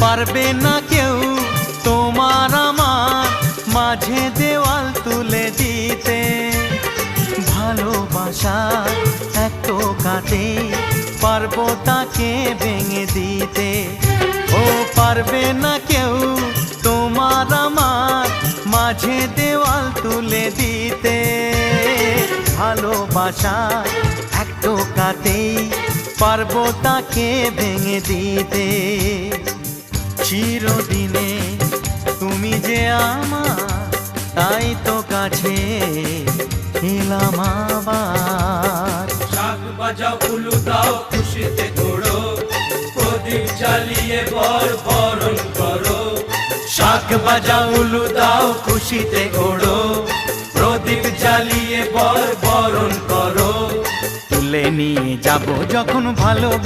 পারবে না কেউ তোমার আমার মাঝে দেওয়াল তুলে দিতে। ভালোবাসা এক টোকাতে পারবো তাকে ভেঙে দিতে। ও পারবে না কেউ তোমার আমার মাঝে দেওয়াল তুলে দিতে। ভালোবাসা এক টোকাতেই পারবো তাকে ভেঙে দিতে। চিরদিনে তুমি যে আমার, তাই তো কাছে এলাম আবার। শাক বাজাও উলু দাও খুশিতে ঘোড়ো, প্রদীপ জ্বালিয়ে বরণ করো। শাক বাজাও উলু দাও খুশিতে ঘোড়ো, প্রদীপ জ্বালিয়ে বরণ করো। তুলে নিয়ে যাব যখন ভালোবেসে